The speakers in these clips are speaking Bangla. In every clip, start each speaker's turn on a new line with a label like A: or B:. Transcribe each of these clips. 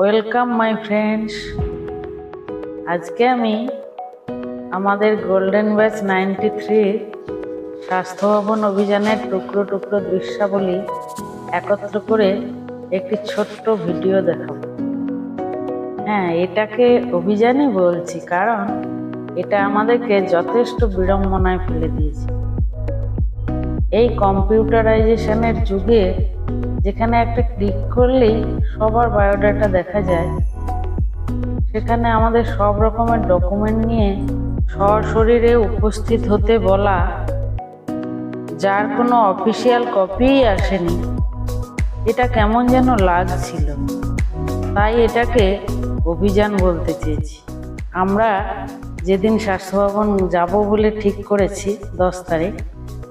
A: Welcome my friends. আজকে আমি আমাদের গোল্ডেন ব্যাচ 93 স্বাস্থ্য ভবন অভিযানের টুকরো টুকরো দৃশ্যাবলী একত্র করে একটি ছোট্ট ভিডিও দেখাবো। হ্যাঁ, এটাকে অভিযানই বলছি, কারণ এটা আমাদেরকে যথেষ্ট বিড়ম্বনায় ফেলে দিয়েছে। এই কম্পিউটারাইজেশনের যুগে যেখানে একটা ক্লিক করলেই সবার বায়োডাটা দেখা যায়, সেখানে আমাদের সব রকমের ডকুমেন্ট নিয়ে সশরীরে উপস্থিত হতে বলা, যার কোনো অফিসিয়াল কপিই আসেনি, এটা কেমন যেন লাগছিল। তাই এটাকে অভিযান বলতে চেয়েছি। আমরা যেদিন স্বাস্থ্য ভবন যাব বলে ঠিক করেছি 10 তারিখ,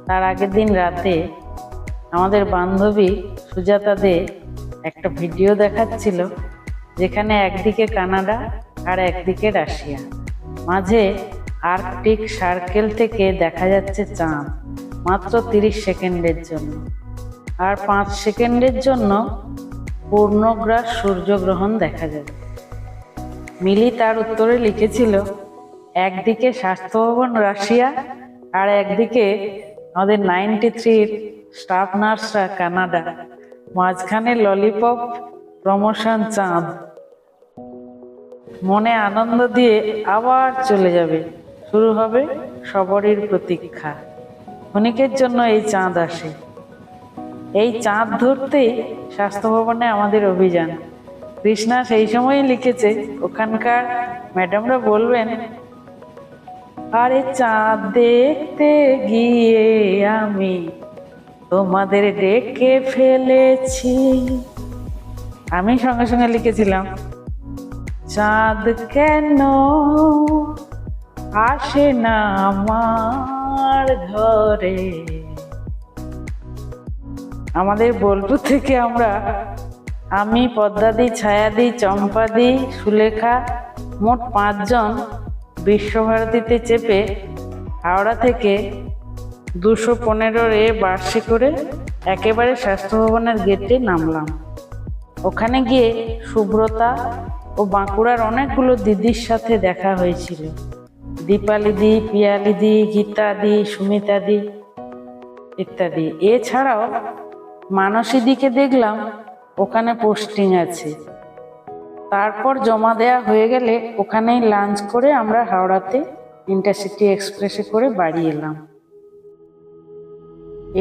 A: তার আগের দিন রাতে আমাদের বান্ধবী সুজাতা দে একটা ভিডিও দেখাচ্ছিল, যেখানে একদিকে কানাডা আর একদিকে রাশিয়া, মাঝে আর্কটিক সার্কেল থেকে দেখা যাচ্ছে চাঁদ মাত্র 30 সেকেন্ডের জন্য, আর 5 সেকেন্ডের জন্য পূর্ণগ্রাস সূর্যগ্রহণ দেখা যাবে। মিলি তার উত্তরে লিখেছিল, একদিকে স্বাস্থ্য ভবন রাশিয়া আর একদিকে আমাদের 93 স্টাফ নার্সরা কানাডা, মাঝখানে ললিপপ প্রমোশন চাঁদ। মনে আনন্দ দিয়ে আবার চলে যাবে, শুরু হবে সবরীর প্রতীক্ষা। ক্ষণিকের জন্য এই চাঁদ আসে, এই চাঁদ ধরতেই স্বাস্থ্য ভবনে আমাদের অভিযান। কৃষ্ণা সেই সময় লিখেছে, ওখানকার ম্যাডামরা বলবেন, আরে চাঁদ দেখতে গিয়ে আমি তোমাদের ডেকে ফেলেছি। আমি সঙ্গে সঙ্গে লিখেছিলাম, চাঁদ কেন আসে না আমার ঘরে। আমাদের বোলপুর থেকে আমি, পদ্মাদি, ছায়াদি, চম্পাদি, সুলেখা, মোট 5 জন বিশ্বভারতীতে চেপে হাওড়া থেকে 215 বাসে করে একেবারে স্বাস্থ্য ভবনের গেটে নামলাম। ওখানে গিয়ে সুব্রতা ও বাঁকুড়ার অনেকগুলো দিদির সাথে দেখা হয়েছিল, দীপালিদি, পিয়ালিদি, গীতাদি, সুমিতাদি ইত্যাদি। এছাড়াও মানসীদিকে দেখলাম ওখানে পোস্টিং আছে। তারপর জমা দেয়া হয়ে গেলে ওখানেই লাঞ্চ করে আমরা হাওড়াতে ইন্টারসিটি এক্সপ্রেসে করে বাড়ি এলাম।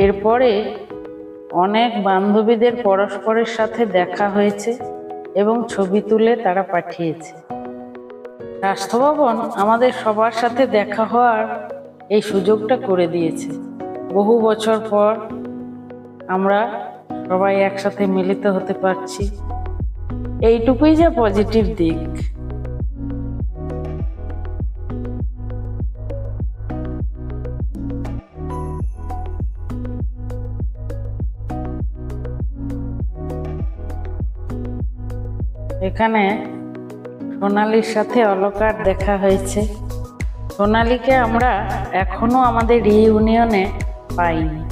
A: এরপরে অনেক বান্ধবীদের পরস্পরের সাথে দেখা হয়েছে এবং ছবি তুলে তারা পাঠিয়েছে। স্বাস্থ্য ভবন আমাদের সবার সাথে দেখা হওয়ার এই সুযোগটা করে দিয়েছে। বহু বছর পর আমরা সবাই একসাথে মিলিত হতে পারছি, এইটুকুই যা পজিটিভ দিক। এখানে সোনালির সাথে অলকার দেখা হয়েছে। সোনালিকে আমরা এখনো আমাদের রিইউনিয়নে পাইনি।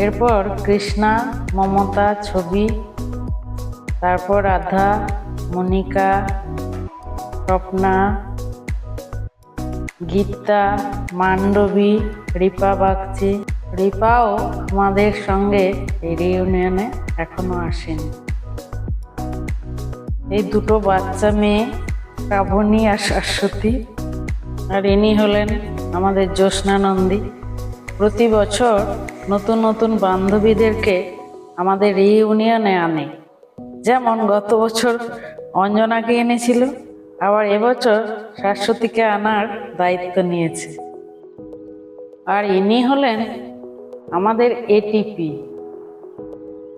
A: এরপর কৃষ্ণা, মমতা, ছবি, তারপর রাধা, মনিকা, স্বপ্না, গীতা, মান্ডবী, রিপা বাগচি। রিপাও আমাদের সঙ্গে এই রিইউনিয়নে এখনো আসেনি। এই দুটো বাচ্চা মেয়ে, শ্রাবণী আর শাশ্বতী, আর ইনি হলেন আমাদের জ্যোৎস্না নন্দী। প্রতি বছর নতুন নতুন বান্ধবীদেরকে আমাদের রিইউনিয়নে আনে। যেমন গত বছর অঞ্জনাকে এনেছিল, আবার এবছর শাশ্বতীকে আনার দায়িত্ব নিয়েছে। আর ইনি হলেন আমাদের এটিপি,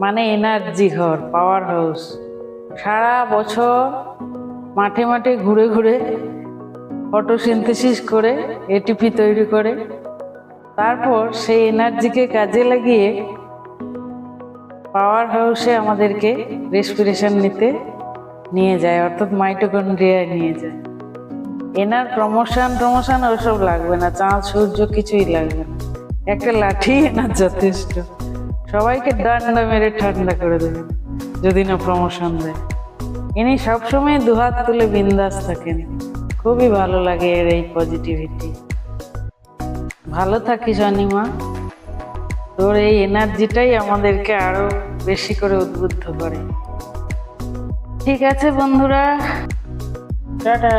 A: মানে এনার্জি ঘর, পাওয়ার হাউস। সারা বছর মাঠে মাঠে ঘুরে ঘুরে ফটোসিনথেসিস করে এটিপি তৈরি করে, তারপর সেই এনার্জিকে কাজে লাগিয়ে পাওয়ার হাউসে আমাদেরকে রেসপিরেশন নিতে নিয়ে যায়, অর্থাৎ মাইটোকন্ড্রিয়ায় নিয়ে যায়। এনার প্রমোশন ওসব লাগবে না, চাঁদ সূর্য কিছুই লাগবে না, একটা লাঠি এনার যথেষ্ট। সবাইকে ডান্ডা মেরে ঠান্ডা করে দেবেন যদি না প্রমোশন দেয়। ইনি সবসময় দুহাত তুলে বিন্দাস থাকেন। খুবই ভালো লাগে এর এই পজিটিভিটি। ভালো থাকিস অনিমা, তোর এই এনার্জিটাই আমাদেরকে আরো বেশি করে উদ্বুদ্ধ করে। ঠিক আছে বন্ধুরা, টাটা।